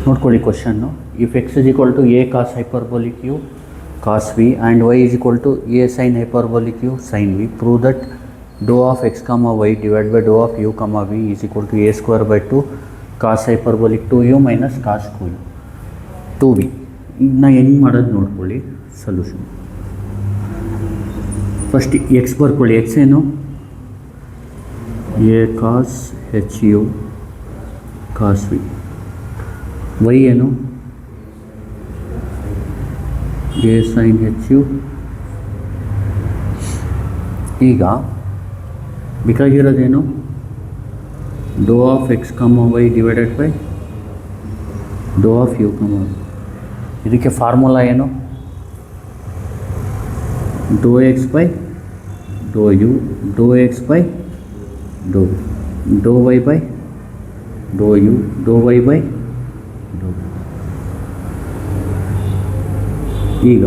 ನೋಡ್ಕೊಳ್ಳಿ question. If X is equal to A cos hyperbolic you cos V and Y is equal to A sine hyperbolic U sine V, prove that doh of X comma Y divide by doh of U comma V is equal to A square by 2 cos hyperbolic 2u minus cos 2v. ಇದನ್ನ ಹೆಂಗೆ ಮಾಡೋದು ನೋಡ್ಕೊಳ್ಳಿ. Solution first X ಬರ್ಕೊಳ್ಳಿ. X ಏನು? A cos H U cos V. Y ಏನು? A sine H U. ಈಗ ಬೇಕಾಗಿರೋದೇನು? Doh of X comma Y divided by doh of U comma Y. ಇದಕ್ಕೆ ಫಾರ್ಮುಲಾ ಏನು? Doh X by doh U, doh X by doh Y by doh U, doh Y by doh. ಈಗ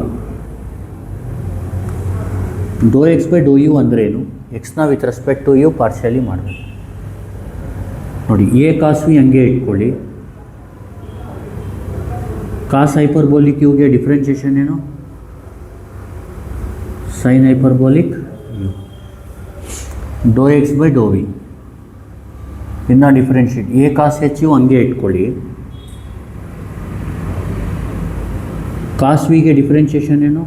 doh X by doh U ಅಂದ್ರೇನು? ಎಕ್ಸ್ನ with respect to U partially ಮಾಡಬೇಕು. ನೋಡಿ, A cos V ಹಂಗೆ ಇಟ್ಕೊಳ್ಳಿ. Cos hyperbolic ಯುಗೆ differentiation ಏನು? Sine hyperbolic U. Doh X by doh V ಇನ್ನು differentiate. A cos H U ಹಂಗೆ ಇಟ್ಕೊಳ್ಳಿ. ಕಾಸ್ ವಿಗೆ ಡಿಫ್ರೆನ್ಷಿಯೇಷನ್ ಏನು?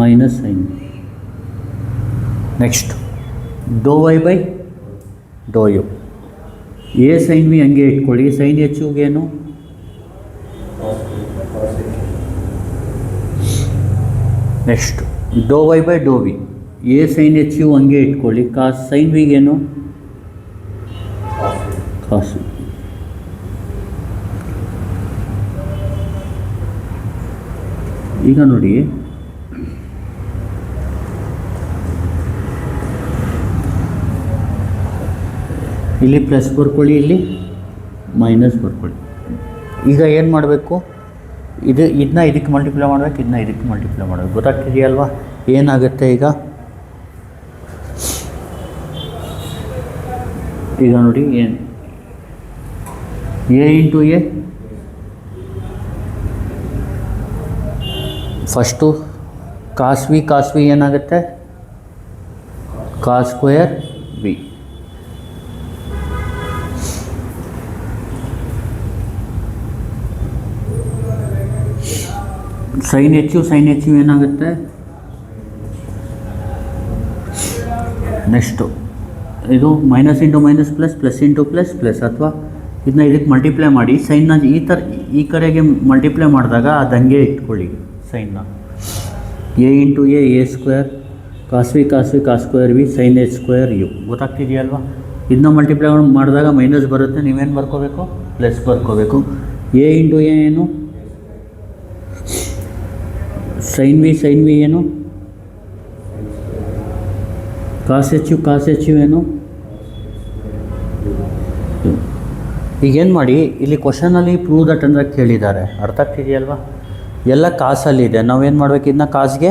Minus sine. Next doh Y by doh U. A sine V ಹಂಗೆ ಇಟ್ಕೊಳ್ಳಿ. ಸೈನ್ ಹೆಚ್ ಯುಗೇನು? Next doh Y by doh V. A sine H U ಹಂಗೆ ಇಟ್ಕೊಳ್ಳಿ. ಕಾಸ್ ಸೈನ್ ವಿಗೇನು? ಕಾಸ್. ಈಗ ನೋಡಿ, ಇಲ್ಲಿ ಪ್ಲಸ್ ಬರ್ಕೊಳ್ಳಿ, ಇಲ್ಲಿ ಮೈನಸ್ ಬರ್ಕೊಳ್ಳಿ. ಈಗ ಏನು ಮಾಡಬೇಕು? ಇದನ್ನ ಇದಕ್ಕೆ ಮಲ್ಟಿಪ್ಲೈ ಮಾಡಬೇಕು, ಇದನ್ನ ಇದಕ್ಕೆ ಮಲ್ಟಿಪ್ಲೈ ಮಾಡಬೇಕು. ಗೊತ್ತಾಗ್ತಿದೆಯಲ್ವಾ ಏನಾಗುತ್ತೆ? ಈಗ ನೋಡಿ, ಏನು A into A, first cos V ಏನಾಗುತ್ತೆ? Cos square V. Sine H U ಏನಾಗುತ್ತೆ? ನೆಕ್ಸ್ಟು ಇದು minus into minus plus, plus into plus plus, ಅಥವಾ ಇದನ್ನ ಇದಕ್ಕೆ ಮಲ್ಟಿಪ್ಲೈ ಮಾಡಿ. ಸೈನ್ನ ಈ ಕಡೆಗೆ ಮಲ್ಟಿಪ್ಲೈ ಮಾಡಿದಾಗ ಅದು ಹಂಗೆ ಇಟ್ಕೊಳ್ಳಿ ಸೈನ್ನ. A into A square cos V cos square V sine H square U. ಗೊತ್ತಾಗ್ತಿದೆಯಲ್ವಾ? ಇದನ್ನ ಮಲ್ಟಿಪ್ಲೈ ಮಾಡಿದಾಗ ಮೈನಸ್ ಬರುತ್ತೆ. ನೀವೇನು ಬರ್ಕೋಬೇಕು? ಪ್ಲಸ್ ಬರ್ಕೋಬೇಕು. ಎ ಇಂಟು ಎ ಏನು? ಸೈನ್ ವಿ ಏನು? ಕಾಸ್ ಎಚ್ ಯು ಏನು? ಈಗೇನು ಮಾಡಿ, ಇಲ್ಲಿ ಕ್ವಶನಲ್ಲಿ ಪ್ರೂವ್ ದಟ್ ಅಂದರೆ ಕೇಳಿದ್ದಾರೆ. ಅರ್ಥ ಆಗ್ತಿದೆಯಲ್ವಾ? ಎಲ್ಲ ಕಾಸಲ್ಲಿದೆ. ನಾವೇನು ಮಾಡಬೇಕು? ಇದನ್ನ ಕಾಸ್ಗೆ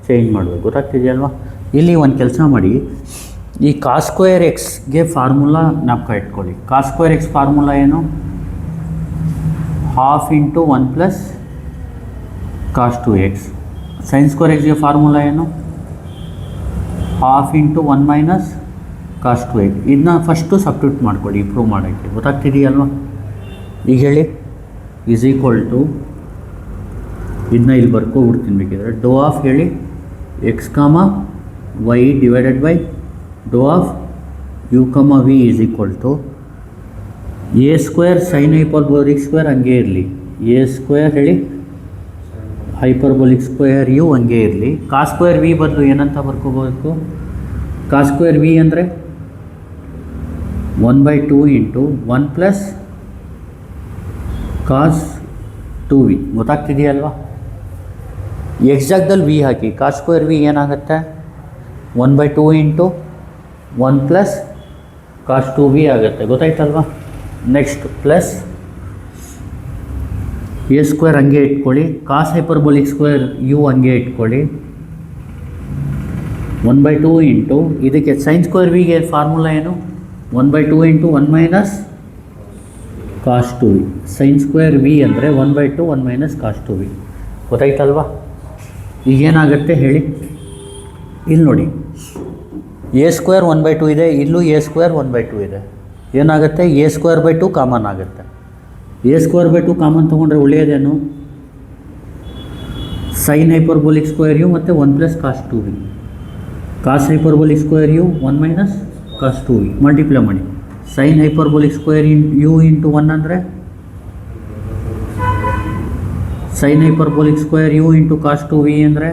ಚೇಂಜ್ ಮಾಡಬೇಕು. ಗೊತ್ತಾಗ್ತಿದೆಯಲ್ವಾ? ಇಲ್ಲಿ ಒಂದು ಕೆಲಸ ಮಾಡಿ, ಈ ಕಾಸ್ ಸ್ಕ್ವೇರ್ ಎಕ್ಸ್ಗೆ ಫಾರ್ಮುಲಾ ಜ್ಞಾಪಕ ಇಟ್ಕೊಳ್ಳಿ. ಕಾಸ್ ಸ್ಕ್ವೇರ್ ಎಕ್ಸ್ ಫಾರ್ಮುಲಾ ಏನು? Half into 1 plus cos 2x. Sine square ಎಕ್ಸ್ಗೆ ಫಾರ್ಮುಲಾ ಏನು? Half into 1 minus cos 2x. ಇದನ್ನ ಫಸ್ಟು ಸಬ್ಸ್ಟಿಟ್ಯೂಟ್ ಮಾಡ್ಕೊಳ್ಳಿ ಪ್ರೂವ್ ಮಾಡೋಕ್ಕೆ. ಗೊತ್ತಾಗ್ತಿದೆಯಲ್ವ? ಈಗ ಹೇಳಿ, ಈಸ್ ಈಕ್ವಲ್ ಟು, ಇದನ್ನ ಇಲ್ಲಿ ಬರ್ಕೊಬಿಡ್ತೀನಿ ಬೇಕಿದ್ರೆ. ಡೋ ಆಫ್ ಹೇಳಿ X comma Y divided by doh of U comma V is equal to A square sine hyperbolic square ಹಂಗೆ ಇರಲಿ. ಎ ಸ್ಕ್ವೇರ್ ಹೇಳಿ ಹೈಪರ್ಬೋಲಿಕ್ ಸ್ಕ್ವೇರ್ ಯು ಹಂಗೆ ಇರಲಿ. ಕಾಸ್ ಸ್ಕ್ವೇರ್ ವಿ ಬದಲು ಏನಂತ ಬರ್ಕೋಬೇಕು? ಕಾಸ್ ಸ್ಕ್ವೇರ್ ವಿ ಅಂದರೆ 1/2 ಇಂಟು 1 ಪ್ಲಸ್ ಕಾಸ್ 2v. ಗೊತ್ತಾಗ್ತಿದೆಯಲ್ವಾ? X ಜಾಗದಲ್ಲಿ ವಿ ಹಾಕಿ. ಕಾಸ್ ಸ್ಕ್ವೇರ್ ವಿ ಏನಾಗುತ್ತೆ? 1/2 ಇಂಟು 1 ಪ್ಲಸ್ ಕಾಸ್ 2v ಆಗುತ್ತೆ. ಗೊತ್ತಾಯ್ತಲ್ವಾ? ನೆಕ್ಸ್ಟ್ ಪ್ಲಸ್ ಎ ಸ್ಕ್ವೇರ್ ಹಂಗೆ ಇಟ್ಕೊಳ್ಳಿ. ಕಾಸ್ ಹೈಪರ್ಬೋಲಿಕ್ ಸ್ಕ್ವೇರ್ ಯು ಹಂಗೆ ಇಟ್ಕೊಳ್ಳಿ. 1/2 ಇಂಟು ಇದಕ್ಕೆ ಸೈನ್ ಸ್ಕ್ವೇರ್ ವಿಗೆ ಫಾರ್ಮುಲಾ ಏನು? 1/2 into 1 minus cos two v. Sine square V ಅಂದರೆ 1/2 1 - ಕಾಸ್ ಟು ವಿ. ಗೊತ್ತಾಯ್ತಲ್ವಾ? ಈಗೇನಾಗುತ್ತೆ ಹೇಳಿ, ಇಲ್ಲಿ ನೋಡಿ A² 1/2 ಇದೆ, ಇಲ್ಲೂ A² 1/2 ಇದೆ. ಏನಾಗುತ್ತೆ, A²/2 ಕಾಮನ್ ಆಗುತ್ತೆ. A²/2 ಕಾಮನ್ ತೊಗೊಂಡ್ರೆ ಉಳಿಯೋದೇನು, ಸೈನ್ ಹೈಪರ್ಬೋಲಿಕ್ ಸ್ಕ್ವೇರ್ ಯು ಮತ್ತು 1 + cos two V. Cos hyperbolic square U 1 - cos two V multiply ಮಾಡಿ. Sine hyperbolic square U into 1 ಅಂದರೆ sine hyperbolic square U into cos two V ಅಂದರೆ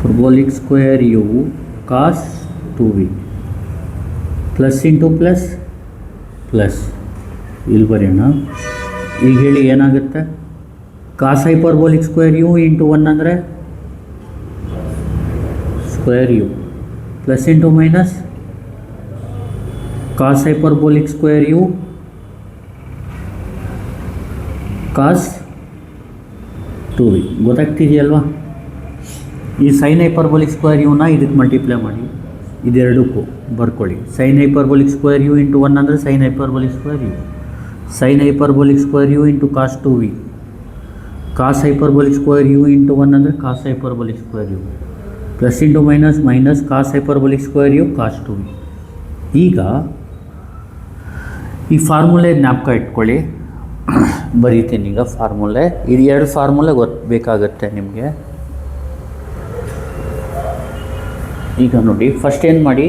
hyperbolic square U cos two V plus into plus plus. ಇಲ್ಲಿ ಬರೆಯೋಣ. ಈಗ ಹೇಳಿ ಏನಾಗುತ್ತೆ, cos hyperbolic square U into 1 ಅಂದರೆ square U plus into minus cos hyperbolic square U cos two V. ಗೊತ್ತಾಗ್ತಿದೆಯಲ್ವಾ? ಈ sine hyperbolic square ಯುನ ಇದಕ್ಕೆ ಮಲ್ಟಿಪ್ಲೈ ಮಾಡಿ, ಇದೆರಡಕ್ಕೂ ಬರ್ಕೊಳ್ಳಿ. Sine hyperbolic square U into 1 ಅಂದರೆ sine hyperbolic square U, sine hyperbolic square U into cos two V, cos hyperbolic square U into 1 ಅಂದರೆ cos hyperbolic square U, plus into minus minus cos hyperbolic square U cos two V. ಈಗ ಈ ಫಾರ್ಮುಲೆ ಜ್ಞಾಪಕ ಇಟ್ಕೊಳ್ಳಿ, ಬರೀತೀನಿ ಈಗ ಫಾರ್ಮುಲೆ. ಇದು 2 ಫಾರ್ಮುಲೆ ಬೇಕಾಗುತ್ತೆ ನಿಮಗೆ. ಈಗ ನೋಡಿ, ಫಸ್ಟ್ ಏನು ಮಾಡಿ,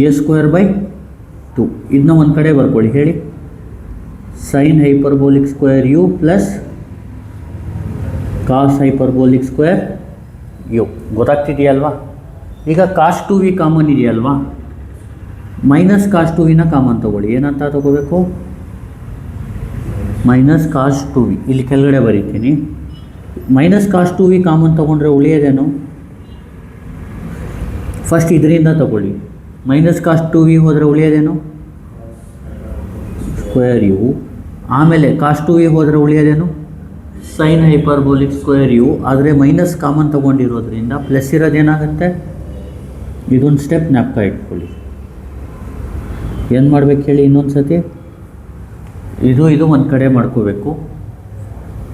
A²/2 ಇದನ್ನ ಒಂದು ಕಡೆ ಬರ್ಕೊಳ್ಳಿ. ಹೇಳಿ, sine hyperbolic square U plus cos hyperbolic square U. ಗೊತ್ತಾಗ್ತಿದೆಯಲ್ವಾ? ಈಗ ಕಾಸ್ ಟು ವಿ ಕಾಮನ್ ಇದೆಯಲ್ವಾ, ಮೈನಸ್ ಕಾಸ್ ಟು ವಿನ ಕಾಮನ್ ತೊಗೊಳ್ಳಿ. ಏನಂತ ತೊಗೋಬೇಕು, ಮೈನಸ್ ಕಾಸ್ ಟು ವಿ. ಇಲ್ಲಿ ಕೆಳಗಡೆ ಬರೀತೀನಿ. Minus cos two V common ತೊಗೊಂಡ್ರೆ ಉಳಿಯೋದೇನು, ಫಸ್ಟ್ ಇದರಿಂದ ತೊಗೊಳ್ಳಿ. ಮೈನಸ್ ಕಾಸ್ ಟು ವಿ ಹೋದರೆ ಉಳಿಯೋದೇನು, ಸ್ಕ್ವೇರ್ ಯು. ಆಮೇಲೆ ಕಾಸ್ ಟು ವಿ ಹೋದರೆ ಉಳಿಯೋದೇನು, ಸೈನ್ ಹೈಪರ್ಬೋಲಿಕ್ ಸ್ಕ್ವೇರ್ ಯು. ಆದರೆ ಮೈನಸ್ ಕಾಮನ್ ತೊಗೊಂಡಿರೋದ್ರಿಂದ ಪ್ಲಸ್ ಇರೋದೇನಾಗುತ್ತೆ, ಇದೊಂದು ಸ್ಟೆಪ್ ಜ್ಞಾಪಕ ಇಟ್ಕೊಳ್ಳಿ. ಏನು ಮಾಡ್ಬೇಕು ಹೇಳಿ, ಇನ್ನೊಂದು ಸತಿ ಇದು ಒಂದು ಕಡೆ ಮಾಡ್ಕೋಬೇಕು.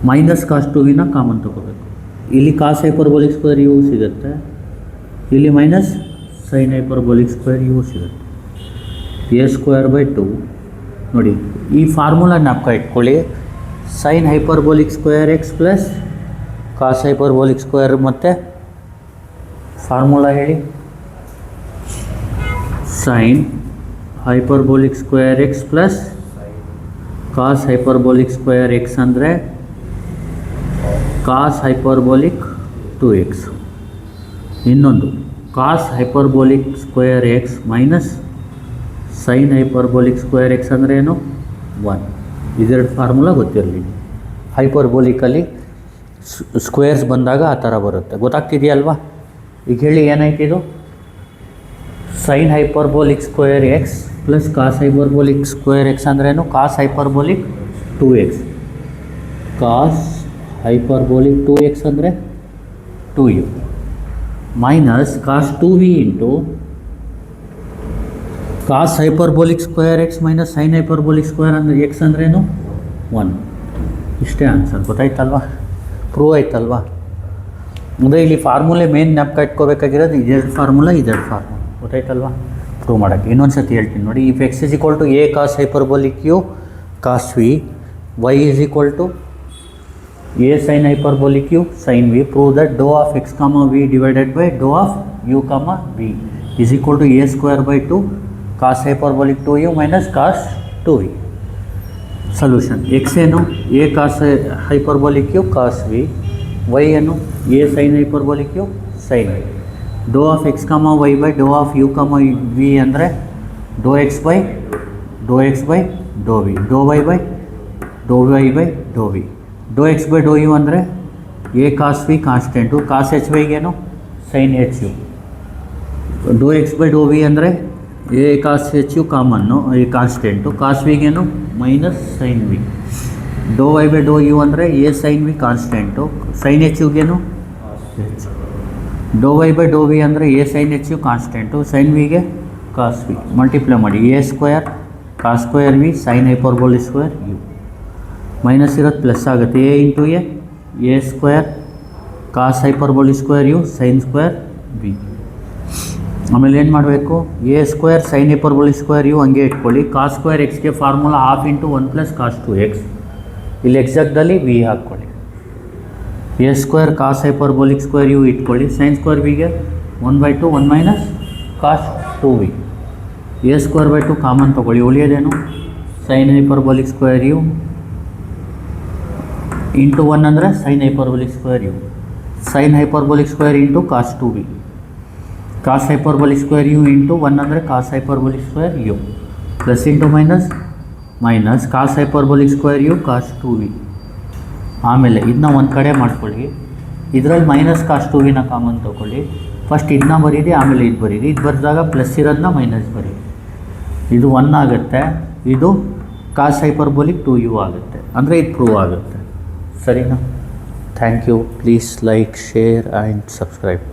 ಮೈನಸ್ ಕಾಸ್ ಟು ವಿನ ಕಾಮನ್ ತೊಗೋಬೇಕು. ಇಲ್ಲಿ ಕಾಸ್ ಹೈಪರ್ಬೋಲಿಕ್ ಸ್ಕ್ವೇರ್ ಯು ಸಿಗುತ್ತೆ, ಇಲ್ಲಿ minus sine hyperbolic square U ಸಿಗುತ್ತೆ. A²/2 ನೋಡಿ, ಈ ಫಾರ್ಮುಲಾ ಜ್ಞಾಪಕ ಇಟ್ಕೊಳ್ಳಿ. Sine hyperbolic square X plus cos hyperbolic square ಮತ್ತು ಫಾರ್ಮುಲಾ ಹೇಳಿ, sine hyperbolic square X plus cos hyperbolic square X ಅಂದರೆ ಕಾಸ್ ಹೈಪರ್ಬೋಲಿಕ್ 2x. ಇನ್ನೊಂದು cos hyperbolic square X minus sine hyperbolic square X ಅಂದರೆ ಏನು, 1. ಇದೆರಡು formula ಗೊತ್ತಿರಲಿ. ಹೈಪರ್ಬೋಲಿಕಲ್ಲಿ squares ಬಂದಾಗ ಆ ಥರ ಬರುತ್ತೆ. ಗೊತ್ತಾಗ್ತಿದೆಯಲ್ವಾ? ಈಗ ಹೇಳಿ ಏನಾಯ್ತಿದು, sine hyperbolic square X plus cos hyperbolic square X ಅಂದ್ರೇನು, cos hyperbolic 2x. Cos hyperbolic 2x ಅಂದರೆ 2u minus cos 2v into cos hyperbolic square X minus sine hyperbolic square ಅಂದರೆ ಎಕ್ಸ್ ಅಂದ್ರೇನು, 1. ಇಷ್ಟೇ ಆನ್ಸರ್. ಗೊತ್ತಾಯ್ತಲ್ವಾ? ಪ್ರೂವ್ ಆಯ್ತಲ್ವಾ? ಅಂದರೆ ಇಲ್ಲಿ ಫಾರ್ಮುಲೆ main ಜ್ಞಾಪಕ ಇಟ್ಕೋಬೇಕಾಗಿರೋದು ಇದೆರಡು ಫಾರ್ಮುಲಾ. ಗೊತ್ತಾಯ್ತಲ್ವಾ? ಪ್ರೂವ್ ಮಾಡೋಕ್ಕೆ ಇನ್ನೊಂದು ಸತಿ ಹೇಳ್ತೀನಿ ನೋಡಿ. If x = a cos hyperbolic you cos v, y = a sin hyperbolic u sin v, prove that dou of x comma v divided by dou of u comma v is equal to a²/2 cos hyperbolic 2u minus cos 2v. Solution, x ಏನು a cos hyperbolic u cos v, y ಏನು a sin hyperbolic u sin v. dou of x comma y by dou of u comma v ಅಂದರೆ dou x by dou v, dou y by dou v. dou x by dou u ಅಂದರೆ a cos v constant, cos H ವೈಗೇನು sine H U. dou x by dou v ಅಂದರೆ a cos H U common, ಈ constant, cos ವಿಗೇನು minus sine V. dou y by dou u ಅಂದರೆ a sine V constant, sine H ಯುಗೇನು H. dou y by dou v ಅಂದರೆ a sine H U constant, sine ವಿಗೆ cos V multiply ಮಾಡಿ A square cos square V sine hyperbolic square U minus ಇರೋದು plus ಆಗುತ್ತೆ A square cos hyperbolic square U sine square V. ಆಮೇಲೆ ಏನು ಮಾಡಬೇಕು, A square sine hyperbolic square U ಹಂಗೆ ಇಟ್ಕೊಳ್ಳಿ. Cos square ಎಕ್ಸ್ಗೆ formula half into 1 + cos 2x. ಇಲ್ಲಿ exactly V ಹಾಕ್ಕೊಳ್ಳಿ. A square cos hyperbolic square U ಇಟ್ಕೊಳ್ಳಿ. ಸೈನ್ ಸ್ಕ್ವೇರ್ ವಿಗೆ 1/2 1 - cos 2v. A square by 2 common ತೊಗೊಳ್ಳಿ. ಉಳಿಯೋದೇನು sine hyperbolic square U into 1 ಅಂದರೆ sine hyperbolic square U, sine hyperbolic square into cos 2v, cos hyperbolic square U into 1 ಅಂದರೆ cos hyperbolic square U, plus into minus cos hyperbolic square U cos 2v. ಆಮೇಲೆ ಇದನ್ನ ಒಂದು ಕಡೆ ಮಾಡ್ಕೊಳ್ಳಿ. ಇದರಲ್ಲಿ minus cos 2vನ common ತೊಗೊಳ್ಳಿ. First ಇದನ್ನ ಬರೀರಿ, ಆಮೇಲೆ ಇದು ಬರೀರಿ. ಇದು ಬರೆದಾಗ ಪ್ಲಸ್ ಇರೋದನ್ನ ಮೈನಸ್ ಬರೀರಿ. ಇದು 1 ಆಗುತ್ತೆ, ಇದು ಕಾಸ್ ಹೈಪರ್ಬೋಲಿಕ್ 2u ಆಗುತ್ತೆ. ಅಂದರೆ ಇದು ಪ್ರೂವ್ ಆಗುತ್ತೆ. ಸರಿನಾ? Thank you. Please like, share and subscribe.